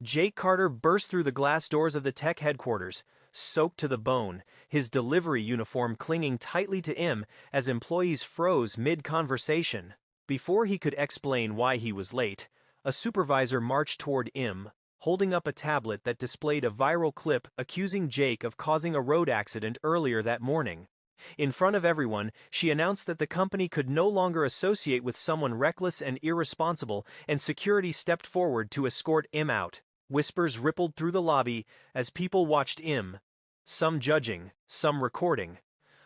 Jake Carter burst through the glass doors of the tech headquarters, soaked to the bone, his delivery uniform clinging tightly to him as employees froze mid-conversation. Before he could explain why he was late, a supervisor marched toward him, holding up a tablet that displayed a viral clip accusing Jake of causing a road accident earlier that morning. In front of everyone, she announced that the company could no longer associate with someone reckless and irresponsible, and security stepped forward to escort him out. Whispers rippled through the lobby as people watched him, some judging, some recording,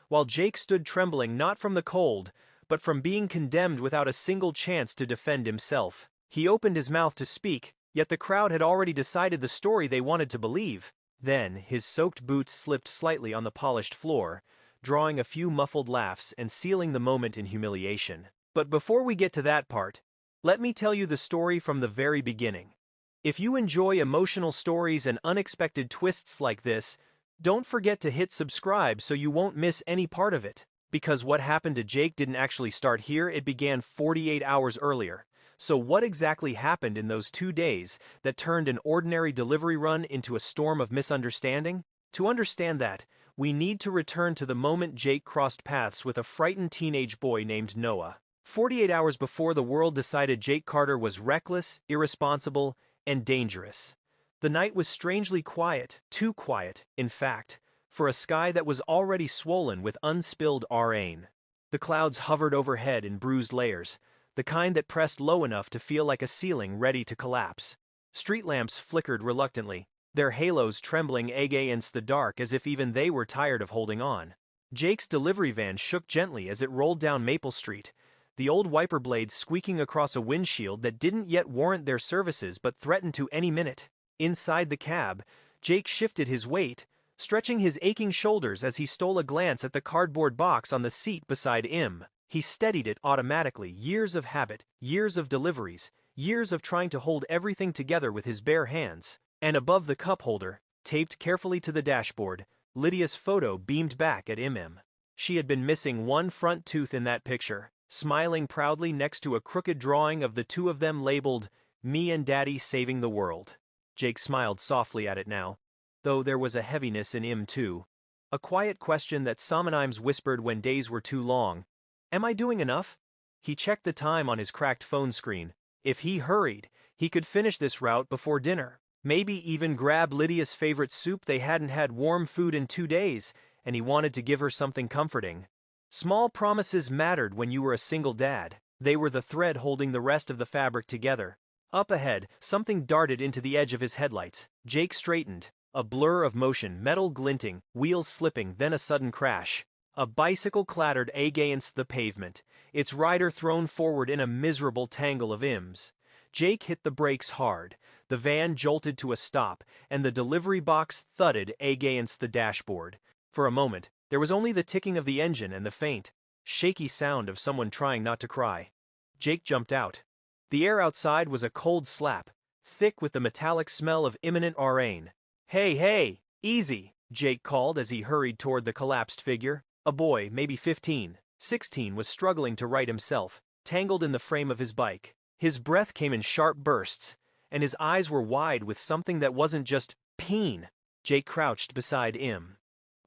while Jake stood trembling not from the cold, but from being condemned without a single chance to defend himself. He opened his mouth to speak, yet the crowd had already decided the story they wanted to believe. Then, his soaked boots slipped slightly on the polished floor, drawing a few muffled laughs and sealing the moment in humiliation. But before we get to that part, let me tell you the story from the very beginning. If you enjoy emotional stories and unexpected twists like this, don't forget to hit subscribe so you won't miss any part of it. Because what happened to Jake didn't actually start here, it began 48 hours earlier. So what exactly happened in those 2 days that turned an ordinary delivery run into a storm of misunderstanding? To understand that, we need to return to the moment Jake crossed paths with a frightened teenage boy named Noah. 48 hours before the world decided Jake Carter was reckless, irresponsible, and dangerous. The night was strangely quiet, too quiet, in fact, for a sky that was already swollen with unspilled rain. The clouds hovered overhead in bruised layers, the kind that pressed low enough to feel like a ceiling ready to collapse. Street lamps flickered reluctantly, their halos trembling against the dark as if even they were tired of holding on. Jake's delivery van shook gently as it rolled down Maple Street, the old wiper blades squeaking across a windshield that didn't yet warrant their services but threatened to any minute. Inside the cab, Jake shifted his weight, stretching his aching shoulders as he stole a glance at the cardboard box on the seat beside him. He steadied it automatically, years of habit, years of deliveries, years of trying to hold everything together with his bare hands. And above the cup holder, taped carefully to the dashboard, Lydia's photo beamed back at him. She had been missing one front tooth in that picture, smiling proudly next to a crooked drawing of the two of them labeled, "Me and Daddy Saving the World." Jake smiled softly at it now, though there was a heaviness in him too. A quiet question that sometimes whispered when days were too long. Am I doing enough? He checked the time on his cracked phone screen. If he hurried, he could finish this route before dinner. Maybe even grab Lydia's favorite soup. They hadn't had warm food in 2 days, and he wanted to give her something comforting. Small promises mattered when you were a single dad. They were the thread holding the rest of the fabric together. Up ahead, something darted into the edge of his headlights. Jake straightened. A blur of motion, metal glinting, wheels slipping, then a sudden crash. A bicycle clattered against the pavement, its rider thrown forward in a miserable tangle of limbs. Jake hit the brakes hard, the van jolted to a stop, and the delivery box thudded against the dashboard. For a moment, there was only the ticking of the engine and the faint, shaky sound of someone trying not to cry. Jake jumped out. The air outside was a cold slap, thick with the metallic smell of imminent rain. "Hey, hey, easy," Jake called as he hurried toward the collapsed figure. A boy, maybe 15, 16, was struggling to right himself, tangled in the frame of his bike. His breath came in sharp bursts, and his eyes were wide with something that wasn't just pain. Jake crouched beside him.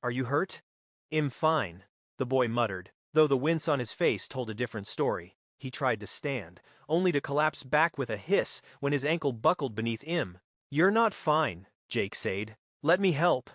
"Are you hurt?" "I'm fine," the boy muttered, though the wince on his face told a different story. He tried to stand, only to collapse back with a hiss when his ankle buckled beneath him. "You're not fine," Jake said. "Let me help."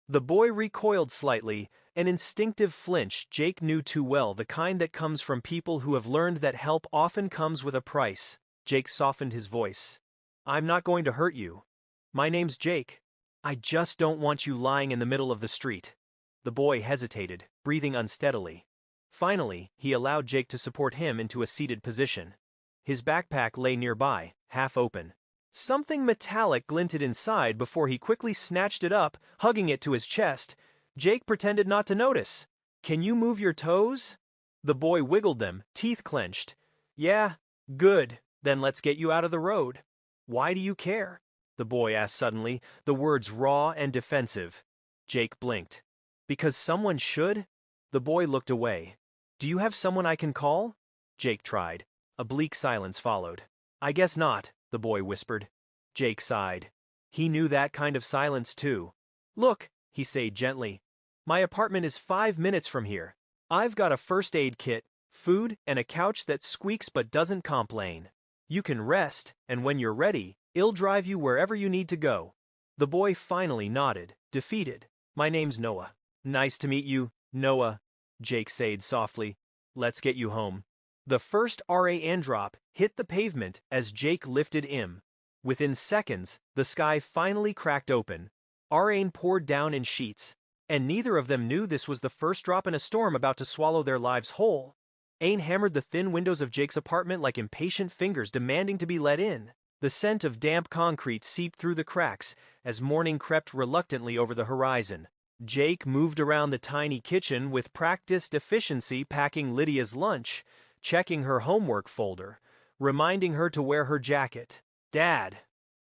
The boy recoiled slightly, an instinctive flinch Jake knew too well, the kind that comes from people who have learned that help often comes with a price. Jake softened his voice. "I'm not going to hurt you. My name's Jake. I just don't want you lying in the middle of the street." The boy hesitated, breathing unsteadily. Finally, he allowed Jake to support him into a seated position. His backpack lay nearby, half open. Something metallic glinted inside before he quickly snatched it up, hugging it to his chest. Jake pretended not to notice. "Can you move your toes?" The boy wiggled them, teeth clenched. "Yeah, good. Then let's get you out of the road." "Why do you care?" the boy asked suddenly, the words raw and defensive. Jake blinked. "Because someone should?" The boy looked away. "Do you have someone I can call?" Jake tried. A bleak silence followed. "I guess not," the boy whispered. Jake sighed. He knew that kind of silence too. "Look," he said gently. "My apartment is 5 minutes from here. I've got a first aid kit, food, and a couch that squeaks but doesn't complain. You can rest, and when you're ready, I'll drive you wherever you need to go." The boy finally nodded, defeated. "My name's Noah." "Nice to meet you, Noah," Jake said softly. "Let's get you home." The first RAN drop hit the pavement as Jake lifted him. Within seconds, the sky finally cracked open. RAN poured down in sheets, and neither of them knew this was the first drop in a storm about to swallow their lives whole. Ain hammered the thin windows of Jake's apartment like impatient fingers demanding to be let in. The scent of damp concrete seeped through the cracks as morning crept reluctantly over the horizon. Jake moved around the tiny kitchen with practiced efficiency, packing Lydia's lunch, checking her homework folder, reminding her to wear her jacket. "Dad,"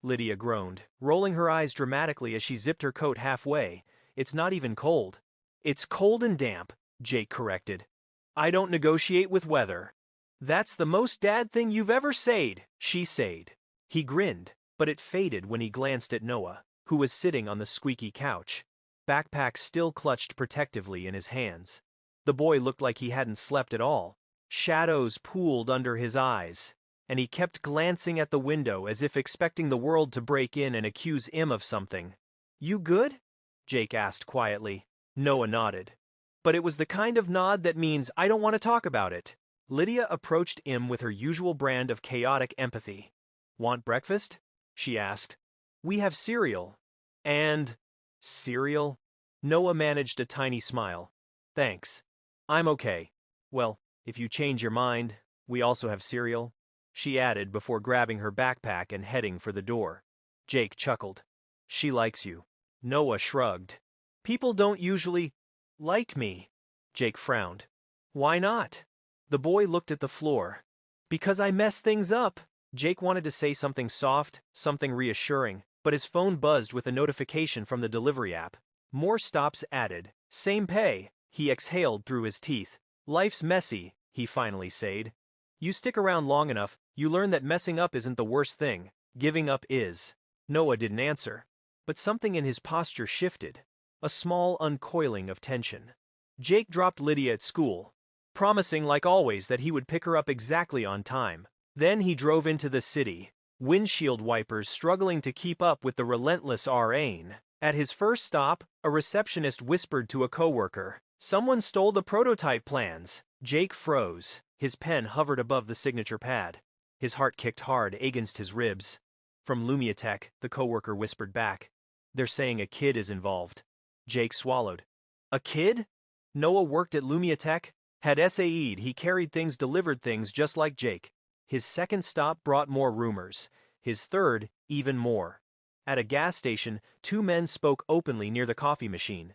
Lydia groaned, rolling her eyes dramatically as she zipped her coat halfway. "It's not even cold." "It's cold and damp," Jake corrected. "I don't negotiate with weather." "That's the most dad thing you've ever said," she said. He grinned, but it faded when he glanced at Noah, who was sitting on the squeaky couch, backpack still clutched protectively in his hands. The boy looked like he hadn't slept at all. Shadows pooled under his eyes, and he kept glancing at the window as if expecting the world to break in and accuse him of something. "You good?" Jake asked quietly. Noah nodded. But it was the kind of nod that means "I don't want to talk about it." Lydia approached him with her usual brand of chaotic empathy. "Want breakfast?" she asked. "We have cereal." "And cereal?" Noah managed a tiny smile. "Thanks. I'm okay. Well, if you change your mind, we also have cereal," she added before grabbing her backpack and heading for the door. Jake chuckled. "She likes you." Noah shrugged. "People don't usually like me." Jake frowned. "Why not?" The boy looked at the floor. "Because I mess things up." Jake wanted to say something soft, something reassuring, but his phone buzzed with a notification from the delivery app. More stops added. "Same pay." He exhaled through his teeth. "Life's messy," he finally said. "You stick around long enough, you learn that messing up isn't the worst thing. Giving up is." Noah didn't answer, but something in his posture shifted. A small uncoiling of tension. Jake dropped Lydia at school, promising like always that he would pick her up exactly on time. Then he drove into the city, windshield wipers struggling to keep up with the relentless RAN. At his first stop, a receptionist whispered to a coworker, "Someone stole the prototype plans." Jake froze. His pen hovered above the signature pad. His heart kicked hard against his ribs. "From LumiaTech," the coworker whispered back. "They're saying a kid is involved." Jake swallowed. "A kid?" Noah worked at LumiaTech, had SAE'd, he carried things, delivered things just like Jake. His second stop brought more rumors. His third, even more. At a gas station, two men spoke openly near the coffee machine.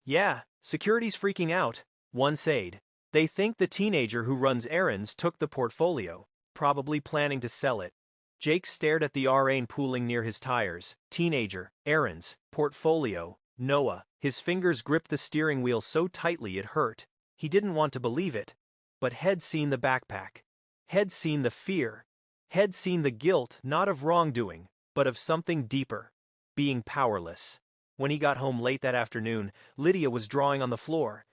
"Yeah, security's freaking out," one said. "They think the teenager who runs errands took the portfolio, probably planning to sell it." Jake stared at the RAN pooling near his tires. Teenager, errands, portfolio, Noah. His fingers gripped the steering wheel so tightly it hurt. He didn't want to believe it, but had seen the backpack. Had seen the fear. Had seen the guilt, not of wrongdoing, but of something deeper. Being powerless. When he got home late that afternoon, Lydia was drawing on the floor.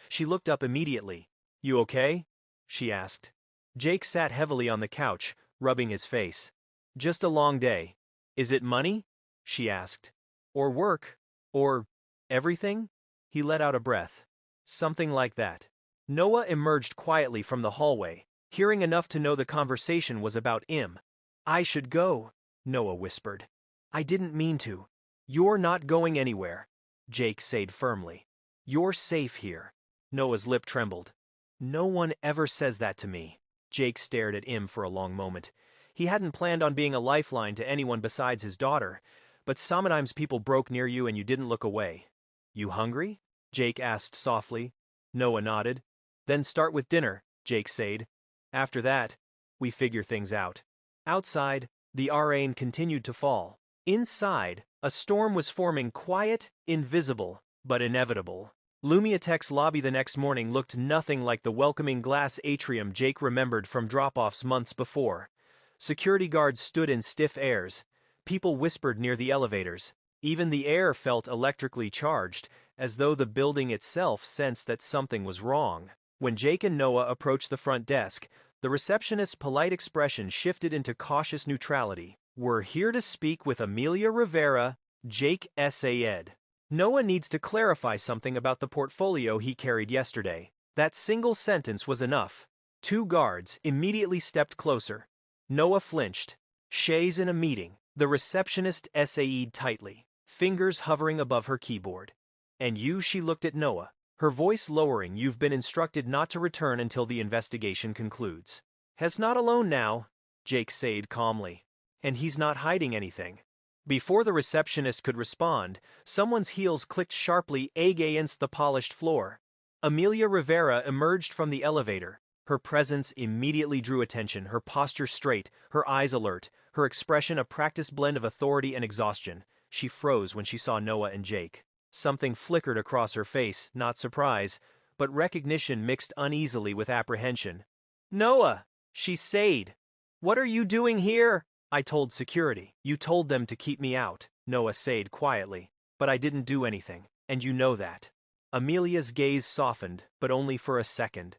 She looked up immediately. "You okay?" she asked. Jake sat heavily on the couch, rubbing his face. "Just a long day." "Is it money?" she asked. "Or work? Or everything?" He let out a breath. "Something like that." Noah emerged quietly from the hallway, hearing enough to know the conversation was about him. "I should go," Noah whispered. "I didn't mean to." "You're not going anywhere," Jake said firmly. "You're safe here." Noah's lip trembled. "No one ever says that to me." Jake stared at him for a long moment. He hadn't planned on being a lifeline to anyone besides his daughter, but sometimes people broke near you and you didn't look away. "You hungry?" Jake asked softly. Noah nodded. "Then start with dinner," Jake said. "After that, we figure things out." Outside, the RAN continued to fall. Inside, a storm was forming, quiet, invisible, but inevitable. LumiaTech's lobby the next morning looked nothing like the welcoming glass atrium Jake remembered from drop-offs months before. Security guards stood in stiff airs, People whispered near the elevators. Even the air felt electrically charged, as though the building itself sensed that something was wrong. When Jake and Noah approached the front desk, the receptionist's polite expression shifted into cautious neutrality. "We're here to speak with Amelia Rivera," Jake said. "Noah needs to clarify something about the portfolio he carried yesterday." That single sentence was enough. Two guards immediately stepped closer. Noah flinched. "Shay's in a meeting." The receptionist said tightly, fingers hovering above her keyboard. "And you?" She looked at Noah, her voice lowering. "You've been instructed not to return until the investigation concludes." "He's not alone now," Jake said calmly. "And he's not hiding anything." Before the receptionist could respond, someone's heels clicked sharply against the polished floor. Amelia Rivera emerged from the elevator. Her presence immediately drew attention, her posture straight, her eyes alert, her expression a practiced blend of authority and exhaustion. She froze when she saw Noah and Jake. Something flickered across her face, not surprise, but recognition mixed uneasily with apprehension. "Noah," she said. "What are you doing here?" "I told security." "You told them to keep me out," Noah said quietly. "But I didn't do anything, and you know that." Amelia's gaze softened, but only for a second.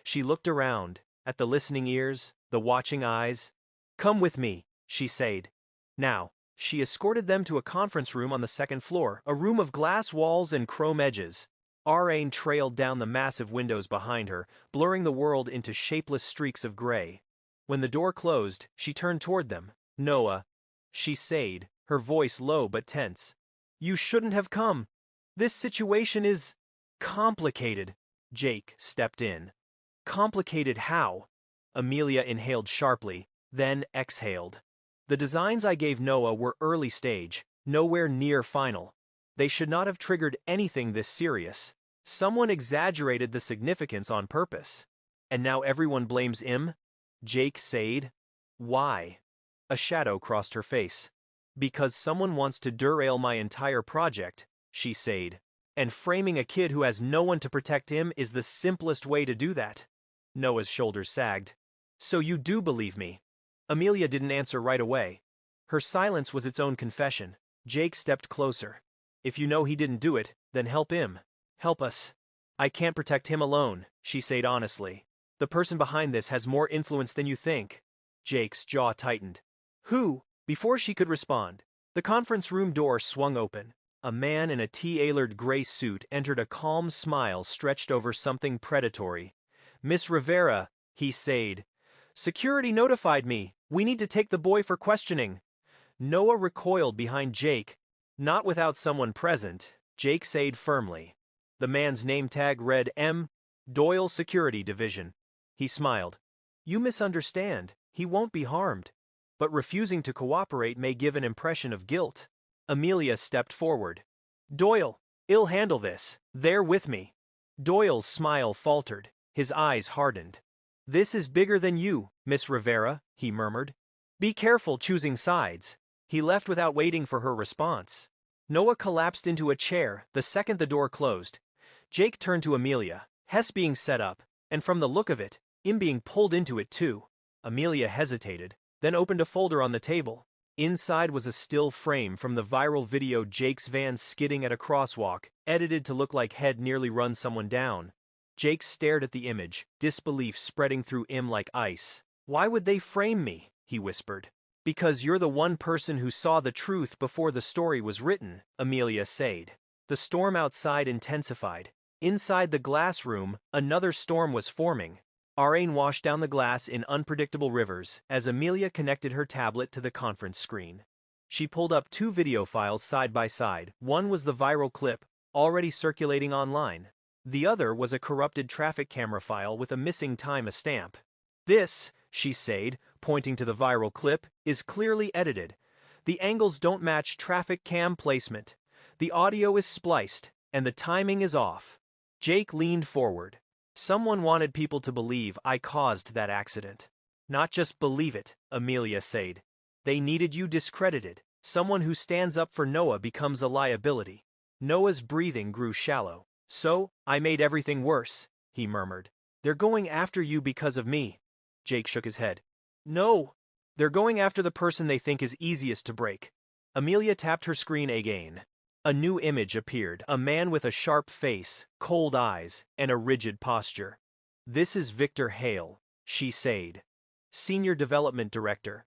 She looked around, at the listening ears, the watching eyes. "Come with me," she said. Now, she escorted them to a conference room on the second floor, a room of glass walls and chrome edges. Rain trailed down the massive windows behind her, blurring the world into shapeless streaks of gray. When the door closed, she turned toward them. "Noah," she said, her voice low but tense. "You shouldn't have come. This situation is complicated." Jake stepped in. "Complicated how?" Amelia inhaled sharply, then exhaled. "The designs I gave Noah were early stage, nowhere near final. They should not have triggered anything this serious. Someone exaggerated the significance on purpose. And now everyone blames him?" Jake said. "Why?" A shadow crossed her face. "Because someone wants to derail my entire project," she said. "And framing a kid who has no one to protect him is the simplest way to do that." Noah's shoulders sagged. "So you do believe me?" Amelia didn't answer right away. Her silence was its own confession. Jake stepped closer. "If you know he didn't do it, then help him. Help us." "I can't protect him alone," she said honestly. "The person behind this has more influence than you think." Jake's jaw tightened. "Who?" Before she could respond, the conference room door swung open. A man in a tailored gray suit entered, a calm smile stretched over something predatory. "Miss Rivera," he said. "Security notified me. We need to take the boy for questioning." Noah recoiled behind Jake. "Not without someone present," Jake said firmly. The man's name tag read M. Doyle Security Division. He smiled. "You misunderstand. He won't be harmed. But refusing to cooperate may give an impression of guilt." Amelia stepped forward. "Doyle, I'll handle this. They're with me." Doyle's smile faltered. His eyes hardened. "This is bigger than you, Miss Rivera," he murmured. "Be careful choosing sides." He left without waiting for her response. Noah collapsed into a chair the second the door closed. Jake turned to Amelia. Hess being set up, and from the look of it, him being pulled into it too. Amelia hesitated, then opened a folder on the table. Inside was a still frame from the viral video Jake's van skidding at a crosswalk, edited to look like head nearly run someone down. Jake stared at the image, disbelief spreading through him like ice. "Why would they frame me?" he whispered. "Because you're the one person who saw the truth before the story was written," Amelia said. The storm outside intensified. Inside the glass room, another storm was forming. Rain washed down the glass in unpredictable rivers as Amelia connected her tablet to the conference screen. She pulled up two video files side by side. One was the viral clip, already circulating online. The other was a corrupted traffic camera file with a missing time stamp. "This," she said, pointing to the viral clip, "is clearly edited. The angles don't match traffic cam placement. The audio is spliced, and the timing is off." Jake leaned forward. "Someone wanted people to believe I caused that accident." "Not just believe it," Amelia said. "They needed you discredited. Someone who stands up for Noah becomes a liability." Noah's breathing grew shallow. "So, I made everything worse," he murmured. "They're going after you because of me." Jake shook his head. "No." They're going after the person they think is easiest to break. Amelia tapped her screen again. A new image appeared, a man with a sharp face, cold eyes, and a rigid posture. This is Victor Hale, she said. Senior Development Director.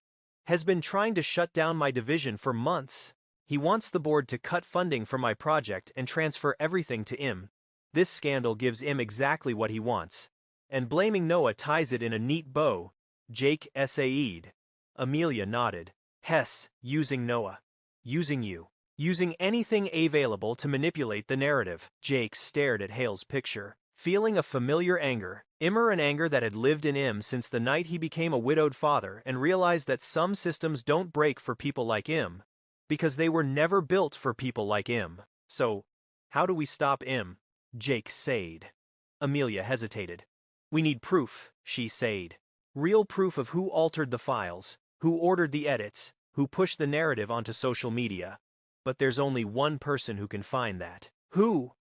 Has been trying to shut down my division for months. He wants the board to cut funding for my project and transfer everything to him. This scandal gives him exactly what he wants. And blaming Noah ties it in a neat bow. Jake essayed. Amelia nodded. Hess, using Noah. Using you. Using anything available to manipulate the narrative. Jake stared at Hale's picture, feeling a familiar anger. An anger that had lived in him since the night he became a widowed father and realized that some systems don't break for people like him, because they were never built for people like him. So, how do we stop him? Jake said. Amelia hesitated. We need proof, she said. Real proof of who altered the files, who ordered the edits, who pushed the narrative onto social media. But there's only one person who can find that. Who?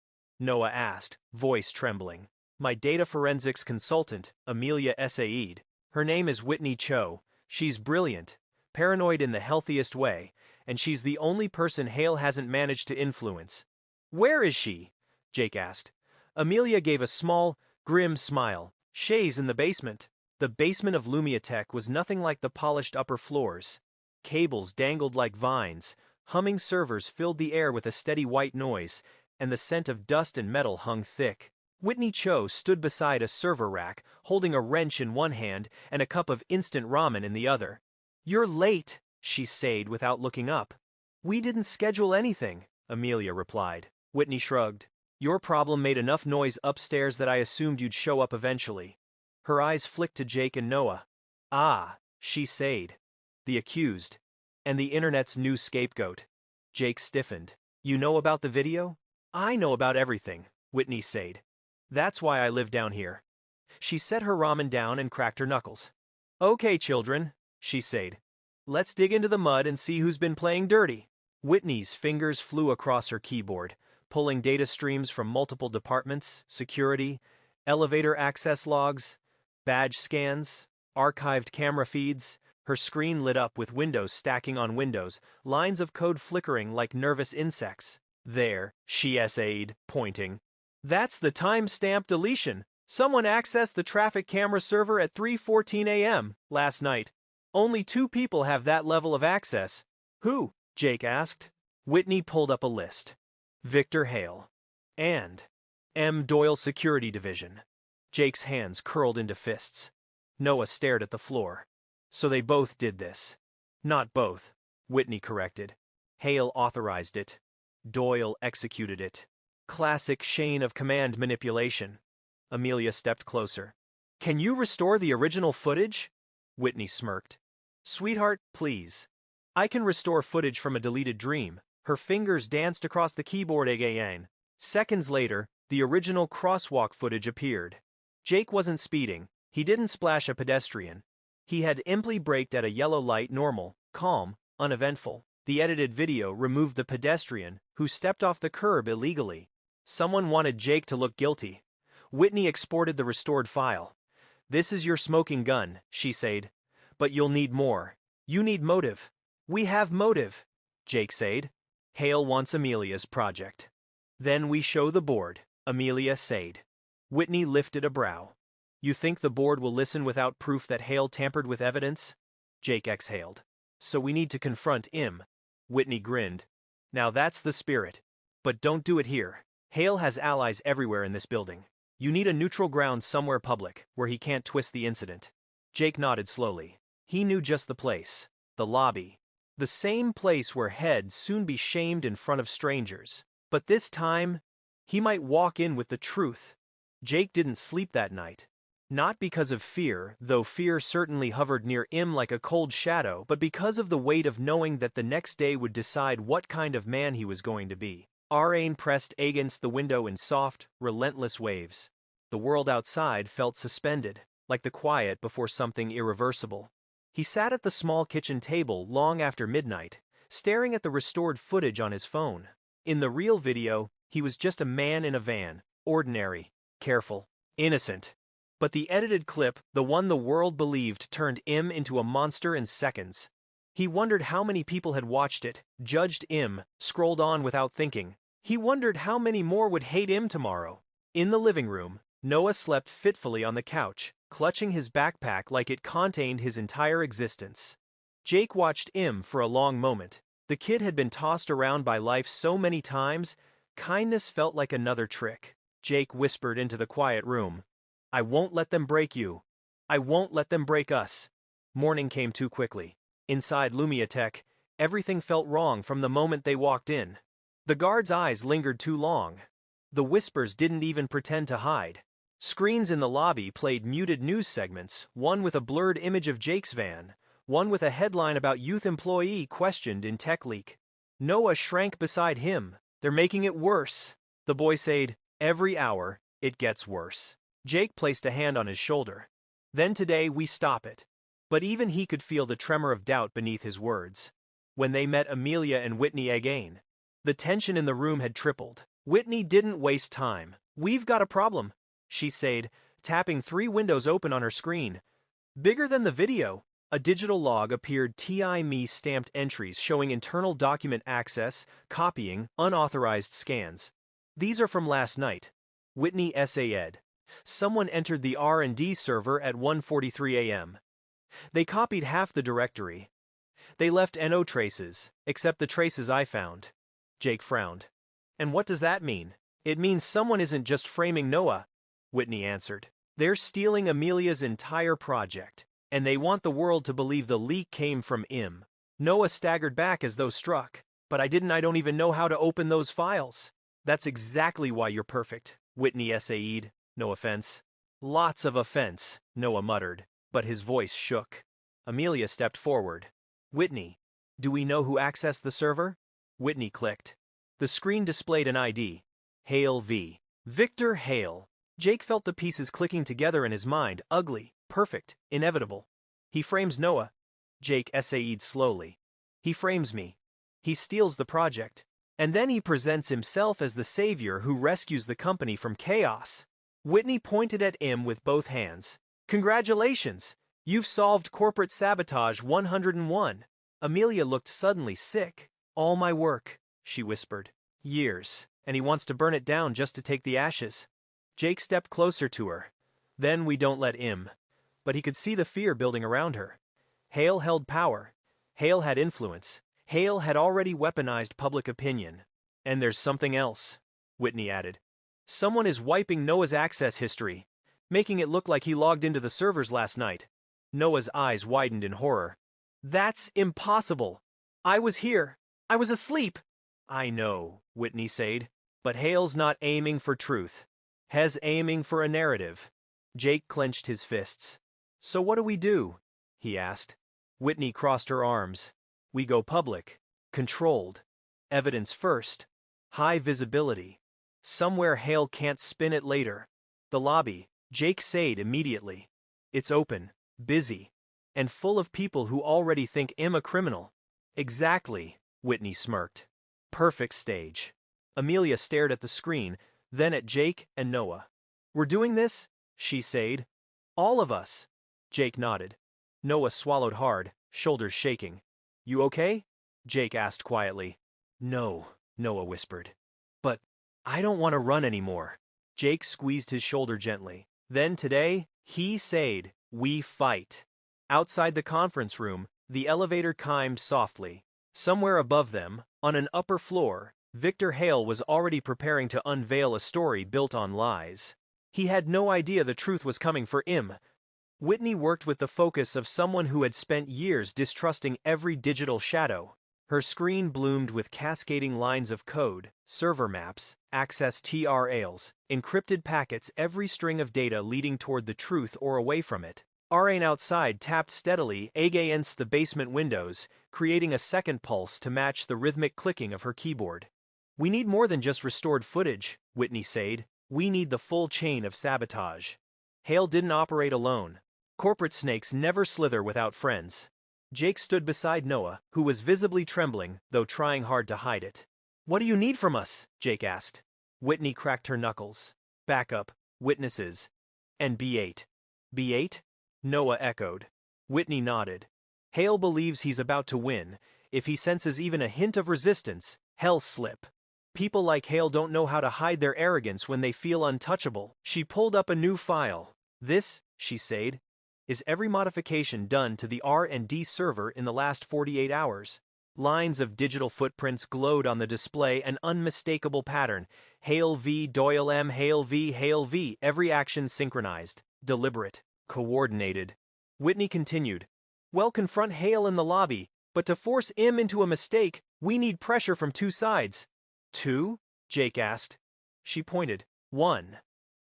Noah asked, voice trembling. My data forensics consultant, Amelia essayed. Her name is Whitney Cho. She's brilliant, paranoid in the healthiest way, and she's the only person Hale hasn't managed to influence. Where is she? Jake asked. Amelia gave a small, grim smile. She's in the basement. The basement of LumiaTech was nothing like the polished upper floors. Cables dangled like vines, humming servers filled the air with a steady white noise, and the scent of dust and metal hung thick. Whitney Cho stood beside a server rack, holding a wrench in one hand and a cup of instant ramen in the other. You're late, she said without looking up. We didn't schedule anything, Amelia replied. Whitney shrugged. Your problem made enough noise upstairs that I assumed you'd show up eventually. Her eyes flicked to Jake and Noah. Ah, she said. The accused. And the internet's new scapegoat. Jake stiffened. You know about the video? I know about everything, Whitney said. That's why I live down here. She set her ramen down and cracked her knuckles. Okay, children, she said. Let's dig into the mud and see who's been playing dirty. Whitney's fingers flew across her keyboard, pulling data streams from multiple departments, security, elevator access logs, badge scans, archived camera feeds. Her screen lit up with windows stacking on windows, lines of code flickering like nervous insects. There, she essayed, pointing. That's the timestamp deletion. Someone accessed the traffic camera server at 3:14 a.m. last night. Only 2 people have that level of access. Who? Jake asked. Whitney pulled up a list. Victor Hale. And M. Doyle Security Division. Jake's hands curled into fists. Noah stared at the floor. So they both did this. Not both, Whitney corrected. Hale authorized it. Doyle executed it. Classic chain of command manipulation. Amelia stepped closer. Can you restore the original footage? Whitney smirked. Sweetheart, please. I can restore footage from a deleted dream. Her fingers danced across the keyboard again. Seconds later, the original crosswalk footage appeared. Jake wasn't speeding. He didn't splash a pedestrian. He had imply braked at a yellow light, normal, calm, uneventful. The edited video removed the pedestrian, who stepped off the curb illegally. Someone wanted Jake to look guilty. Whitney exported the restored file. This is your smoking gun, she said. But you'll need more. You need motive. We have motive, Jake said. Hale wants Amelia's project. Then we show the board, Amelia said. Whitney lifted a brow. You think the board will listen without proof that Hale tampered with evidence? Jake exhaled. So we need to confront him. Whitney grinned. Now that's the spirit. But don't do it here. Hale has allies everywhere in this building. You need a neutral ground somewhere public, where he can't twist the incident. Jake nodded slowly. He knew just the place. The lobby. The same place where he'd soon be shamed in front of strangers. But this time, he might walk in with the truth. Jake didn't sleep that night. Not because of fear, though fear certainly hovered near him like a cold shadow, but because of the weight of knowing that the next day would decide what kind of man he was going to be. Rain pressed against the window in soft, relentless waves. The world outside felt suspended, like the quiet before something irreversible. He sat at the small kitchen table long after midnight, staring at the restored footage on his phone. In the real video, he was just a man in a van, ordinary, careful, innocent. But the edited clip, the one the world believed, turned Im into a monster in seconds. He wondered how many people had watched it, judged Im, scrolled on without thinking. He wondered how many more would hate Im tomorrow. In the living room, Noah slept fitfully on the couch, clutching his backpack like it contained his entire existence. Jake watched Im for a long moment. The kid had been tossed around by life so many times, kindness felt like another trick. Jake whispered into the quiet room, "I won't let them break you. I won't let them break us." Morning came too quickly. Inside LumiaTech, everything felt wrong from the moment they walked in. The guard's eyes lingered too long. The whispers didn't even pretend to hide. Screens in the lobby played muted news segments, one with a blurred image of Jake's van, one with a headline about youth employee questioned in tech leak. Noah shrank beside him. "They're making it worse," the boy said. "Every hour, it gets worse." Jake placed a hand on his shoulder. "Then today we stop it." But even he could feel the tremor of doubt beneath his words. When they met Amelia and Whitney again, the tension in the room had tripled. Whitney didn't waste time. "We've got a problem," she said, tapping 3 windows open on her screen. Bigger than the video, a digital log appeared, TI-me stamped entries showing internal document access, copying, unauthorized scans. "These are from last night," Whitney said. "Someone entered the R&D server at 1:43 a.m. They copied half the directory. They left no traces, except the traces I found." Jake frowned. "And what does that mean?" "It means someone isn't just framing Noah," Whitney answered. "They're stealing Amelia's entire project, and they want the world to believe the leak came from Im." Noah staggered back as though struck. "But I don't even know how to open those files." "That's exactly why you're perfect," Whitney said. "No offense." "Lots of offense," Noah muttered, but his voice shook. Amelia stepped forward. "Whitney, do we know who accessed the server?" Whitney clicked. The screen displayed an ID. Hale v. Victor Hale. Jake felt the pieces clicking together in his mind, ugly, perfect, inevitable. "He frames Noah," Jake said slowly. "He frames me. He steals the project. And then he presents himself as the savior who rescues the company from chaos." Whitney pointed at Im with both hands. "Congratulations! You've solved corporate sabotage 101. Amelia looked suddenly sick. "All my work," she whispered. "Years, and he wants to burn it down just to take the ashes." Jake stepped closer to her. "Then we don't let Im." But he could see the fear building around her. Hale held power. Hale had influence. Hale had already weaponized public opinion. "And there's something else," Whitney added. "Someone is wiping Noah's access history, making it look like he logged into the servers last night." Noah's eyes widened in horror. "That's impossible. I was here. I was asleep." "I know," Whitney said, "but Hale's not aiming for truth. He's aiming for a narrative." Jake clenched his fists. "So what do we do?" he asked. Whitney crossed her arms. "We go public. Controlled. Evidence first. High visibility. Somewhere Hale can't spin it later." "The lobby," Jake said immediately. "It's open, busy, and full of people who already think Im a criminal." "Exactly," Whitney smirked. "Perfect stage." Amelia stared at the screen, then at Jake and Noah. "We're doing this?" she said. "All of us." Jake nodded. Noah swallowed hard, shoulders shaking. "You okay?" Jake asked quietly. "No," Noah whispered. "But I don't want to run anymore." Jake squeezed his shoulder gently. "Then today," he said, "we fight." Outside the conference room, the elevator chimed softly. Somewhere above them, on an upper floor, Victor Hale was already preparing to unveil a story built on lies. He had no idea the truth was coming for Im. Whitney worked with the focus of someone who had spent years distrusting every digital shadow. Her screen bloomed with cascading lines of code, server maps, access TRLs, encrypted packets, every string of data leading toward the truth or away from it. Rain outside tapped steadily against the basement windows, creating a second pulse to match the rhythmic clicking of her keyboard. "We need more than just restored footage," Whitney said. "We need the full chain of sabotage." Hale didn't operate alone. Corporate snakes never slither without friends. Jake stood beside Noah, who was visibly trembling, though trying hard to hide it. "What do you need from us?" Jake asked. Whitney cracked her knuckles. "Backup, witnesses, And B8. B8? Noah echoed. Whitney nodded. Hale believes he's about to win. If he senses even a hint of resistance, he'll slip. People like Hale don't know how to hide their arrogance when they feel untouchable. She pulled up a new file. This, she said, is every modification done to the R&D server in the last 48 hours. Lines of digital footprints glowed on the display, an unmistakable pattern. Hale v. Doyle M. Hale v. Hale v. Every action synchronized, deliberate, coordinated. Whitney continued. Well, confront Hale in the lobby, but to force him into a mistake, we need pressure from two sides. Two? Jake asked. She pointed. One.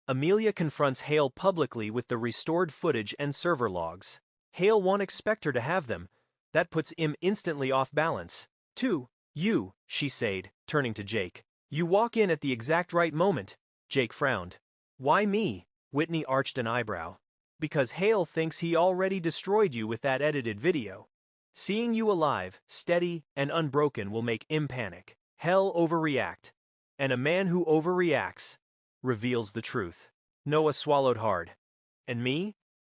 Amelia confronts Hale publicly with the restored footage and server logs. Hale won't expect her to have them. That puts him instantly off balance. Two. You, she said, turning to Jake. You walk in at the exact right moment. Jake frowned. Why me? Whitney arched an eyebrow. Because Hale thinks he already destroyed you with that edited video. Seeing you alive, steady, and unbroken will make him panic. Hell overreact. And a man who overreacts reveals the truth. Noah swallowed hard. And me?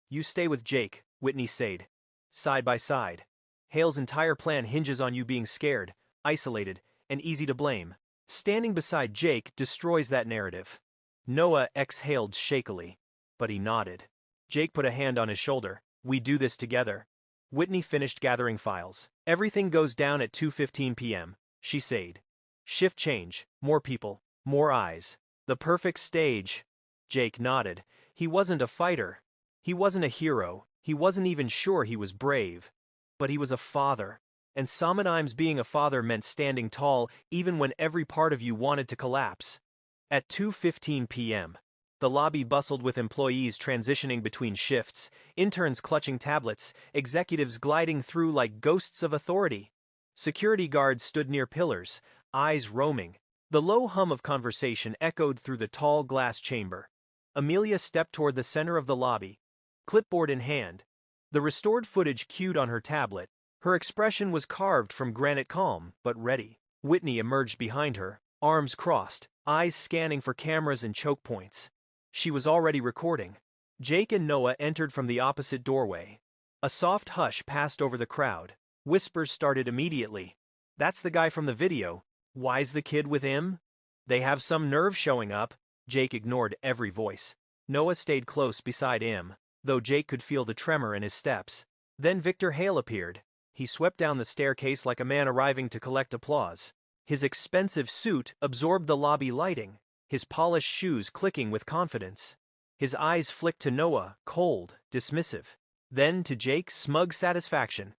You stay with Jake, Whitney said. Side by side. Hale's entire plan hinges on you being scared, isolated, and easy to blame. Standing beside Jake destroys that narrative. Noah exhaled shakily, but he nodded. Jake put a hand on his shoulder. We do this together. Whitney finished gathering files. Everything goes down at 2:15 p.m., she said. Shift change, more people, more eyes. The perfect stage. Jake nodded. He wasn't a fighter. He wasn't a hero. He wasn't even sure he was brave. But he was a father. And sometimes being a father meant standing tall even when every part of you wanted to collapse. At 2:15 p.m., the lobby bustled with employees transitioning between shifts, interns clutching tablets, executives gliding through like ghosts of authority. Security guards stood near pillars, eyes roaming. The low hum of conversation echoed through the tall glass chamber. Amelia stepped toward the center of the lobby, clipboard in hand. The restored footage cued on her tablet. Her expression was carved from granite, calm but ready. Whitney emerged behind her, arms crossed, eyes scanning for cameras and choke points. She was already recording. Jake and Noah entered from the opposite doorway. A soft hush passed over the crowd. Whispers started immediately. That's the guy from the video. Why's the kid with him? They have some nerve showing up. Jake ignored every voice. Noah stayed close beside him, though Jake could feel the tremor in his steps. Then Victor Hale appeared. He swept down the staircase like a man arriving to collect applause. His expensive suit absorbed the lobby lighting, his polished shoes clicking with confidence. His eyes flicked to Noah, cold, dismissive. Then to Jake, smug satisfaction.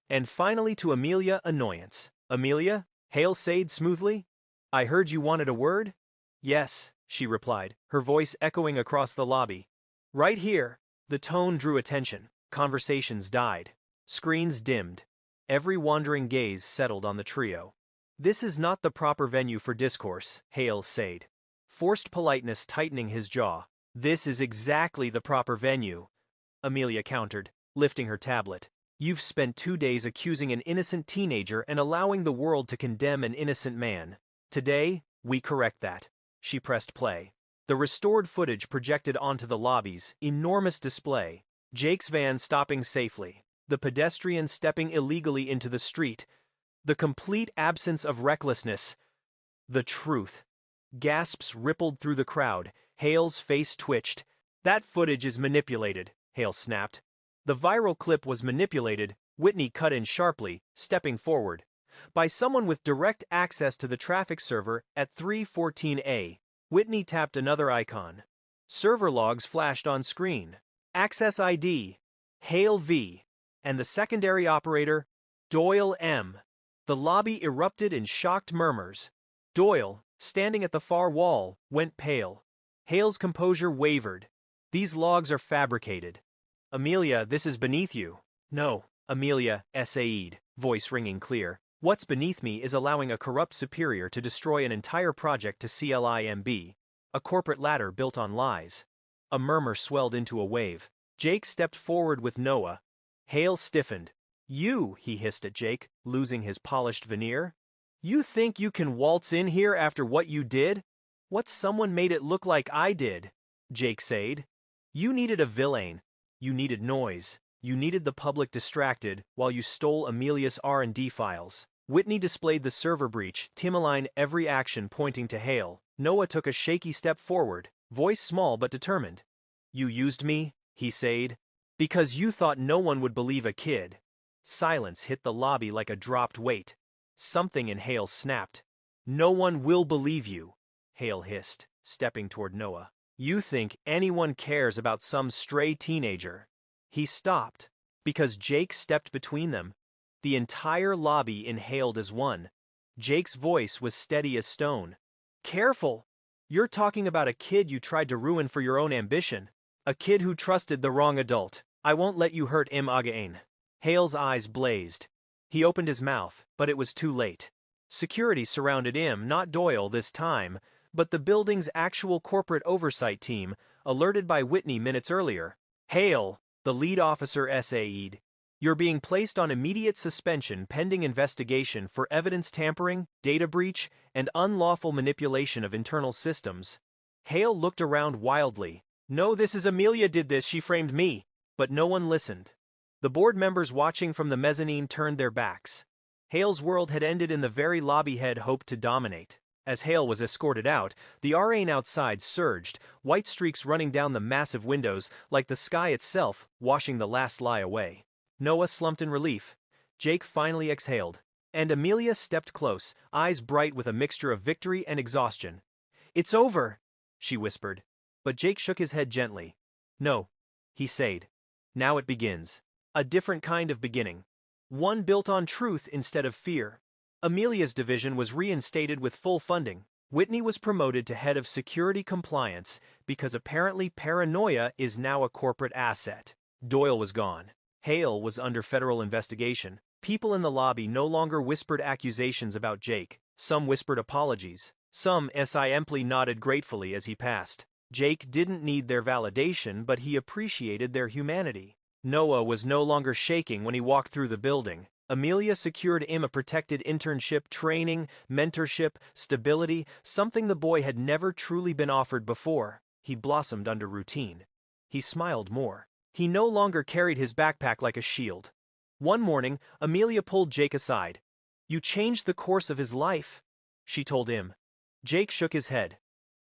And finally to Amelia, annoyance. Amelia? Hale said smoothly. I heard you wanted a word? Yes, she replied, her voice echoing across the lobby. Right here. The tone drew attention. Conversations died. Screens dimmed. Every wandering gaze settled on the trio. This is not the proper venue for discourse, Hale said. Forced politeness tightening his jaw. This is exactly the proper venue, Amelia countered, lifting her tablet. You've spent 2 days accusing an innocent teenager and allowing the world to condemn an innocent man. Today, we correct that. She pressed play. The restored footage projected onto the lobby's enormous display. Jake's van stopping safely. The pedestrian stepping illegally into the street. The complete absence of recklessness. The truth. Gasps rippled through the crowd. Hale's face twitched. That footage is manipulated, Hale snapped. The viral clip was manipulated, Whitney cut in sharply, stepping forward. By someone with direct access to the traffic server at 314A. Whitney tapped another icon. Server logs flashed on screen. Access ID. Hale V. And the secondary operator, Doyle M. The lobby erupted in shocked murmurs. Doyle, standing at the far wall, went pale. Hale's composure wavered. These logs are fabricated. Amelia, this is beneath you. No, Amelia essayed, voice ringing clear. What's beneath me is allowing a corrupt superior to destroy an entire project to CLIMB. A corporate ladder built on lies. A murmur swelled into a wave. Jake stepped forward with Noah. Hale stiffened. You, he hissed at Jake, losing his polished veneer. You think you can waltz in here after what you did? What someone made it look like I did, Jake said. You needed a villain. You needed noise. You needed the public distracted while you stole Amelia's R&D files. Whitney displayed the server breach, Timeline every action pointing to Hale. Noah took a shaky step forward, voice small but determined. You used me, he said, because you thought no one would believe a kid. Silence hit the lobby like a dropped weight. Something in Hale snapped. No one will believe you, Hale hissed, stepping toward Noah. You think anyone cares about some stray teenager. He stopped, because Jake stepped between them. The entire lobby inhaled as one. Jake's voice was steady as stone. Careful! You're talking about a kid you tried to ruin for your own ambition. A kid who trusted the wrong adult. I won't let you hurt him again. Hale's eyes blazed. He opened his mouth, but it was too late. Security surrounded him, not Doyle this time, but the building's actual corporate oversight team, alerted by Whitney minutes earlier. Hale, the lead officer SA'd. You're being placed on immediate suspension pending investigation for evidence tampering, data breach, and unlawful manipulation of internal systems. Hale looked around wildly. No, this is Amelia did this, she framed me. But no one listened. The board members watching from the mezzanine turned their backs. Hale's world had ended in the very lobby head hoped to dominate. As Hale was escorted out, the rain outside surged, white streaks running down the massive windows like the sky itself, washing the last lie away. Noah slumped in relief. Jake finally exhaled. And Amelia stepped close, eyes bright with a mixture of victory and exhaustion. It's over, she whispered. But Jake shook his head gently. No, he said. Now it begins. A different kind of beginning. One built on truth instead of fear. Amelia's division was reinstated with full funding. Whitney was promoted to head of security compliance because apparently paranoia is now a corporate asset. Doyle was gone. Hale was under federal investigation. People in the lobby no longer whispered accusations about Jake. Some whispered apologies. Some simply nodded gratefully as he passed. Jake didn't need their validation, but he appreciated their humanity. Noah was no longer shaking when he walked through the building. Amelia secured him a protected internship, training, mentorship, stability, something the boy had never truly been offered before. He blossomed under routine. He smiled more. He no longer carried his backpack like a shield. One morning, Amelia pulled Jake aside. You changed the course of his life, she told him. Jake shook his head.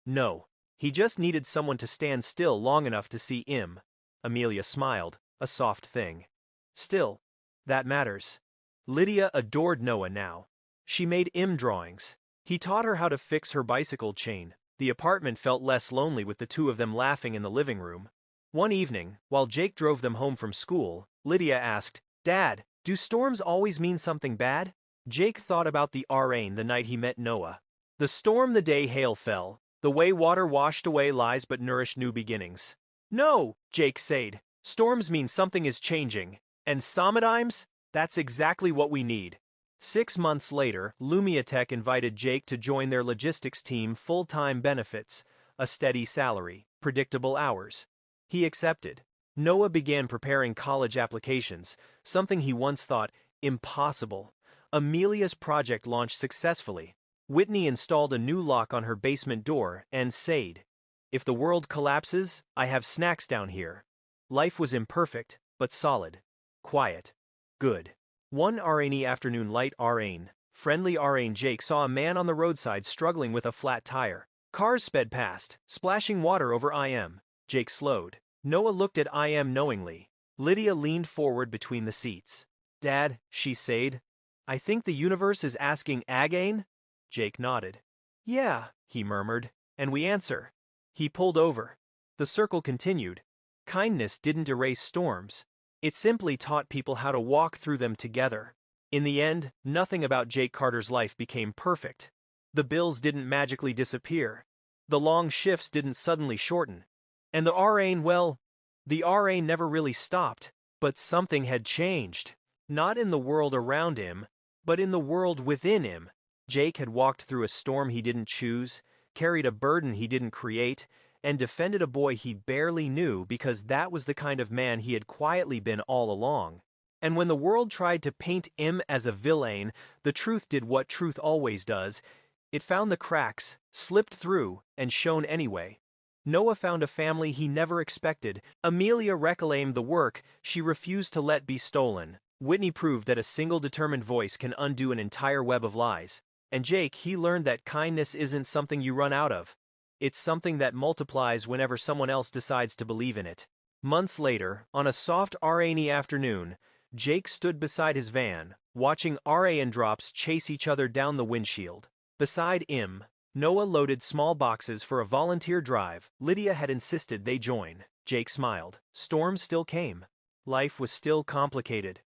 No, he just needed someone to stand still long enough to see him. Amelia smiled, a soft thing. Still, that matters. Lydia adored Noah now. She made him drawings. He taught her how to fix her bicycle chain. The apartment felt less lonely with the two of them laughing in the living room. One evening, while Jake drove them home from school, Lydia asked, Dad, do storms always mean something bad? Jake thought about the rain the night he met Noah. The storm the day Hale fell, the way water washed away lies but nourished new beginnings. No, Jake said. Storms mean something is changing. And sometimes, that's exactly what we need. 6 months later, LumiaTech invited Jake to join their logistics team, full-time benefits, a steady salary, predictable hours. He accepted. Noah began preparing college applications, something he once thought impossible. Amelia's project launched successfully. Whitney installed a new lock on her basement door and said, If the world collapses, I have snacks down here. Life was imperfect, but solid. Quiet. Good. One rainy afternoon, light rain, friendly rain, Jake saw a man on the roadside struggling with a flat tire. Cars sped past, splashing water over him. Jake slowed. Noah looked at him knowingly. Lydia leaned forward between the seats. Dad, she said, I think the universe is asking again? Jake nodded. Yeah, he murmured, and we answer. He pulled over. The circle continued. Kindness didn't erase storms. It simply taught people how to walk through them together. In the end, nothing about Jake Carter's life became perfect. The bills didn't magically disappear. The long shifts didn't suddenly shorten. And the rain never really stopped. But something had changed. Not in the world around him, but in the world within him. Jake had walked through a storm he didn't choose, carried a burden he didn't create, and defended a boy he barely knew because that was the kind of man he had quietly been all along. And when the world tried to paint him as a villain, the truth did what truth always does. It found the cracks, slipped through, and shone anyway. Noah found a family he never expected. Amelia reclaimed the work she refused to let be stolen. Whitney proved that a single determined voice can undo an entire web of lies. And Jake, he learned that kindness isn't something you run out of. It's something that multiplies whenever someone else decides to believe in it. Months later, on a soft rainy afternoon, Jake stood beside his van, watching rain drops chase each other down the windshield. Beside him, Noah loaded small boxes for a volunteer drive. Lydia had insisted they join. Jake smiled. Storms still came. Life was still complicated.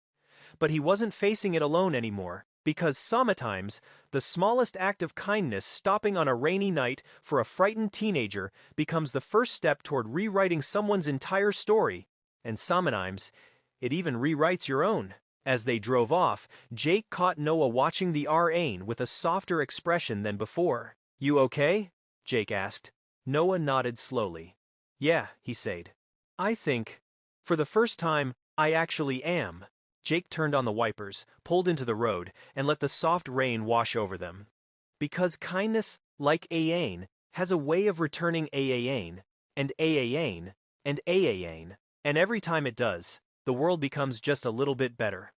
But he wasn't facing it alone anymore, because sometimes the smallest act of kindness, stopping on a rainy night for a frightened teenager, becomes the first step toward rewriting someone's entire story. And sometimes it even rewrites your own. As they drove off, Jake caught Noah watching the rain with a softer expression than before. "You okay?" Jake asked. Noah nodded slowly. "Yeah," he said. "I think, for the first time, I actually am." Jake turned on the wipers, pulled into the road, and let the soft rain wash over them. Because kindness, like Aane, has a way of returning Aane, and Aane, and Aane, and every time it does, the world becomes just a little bit better.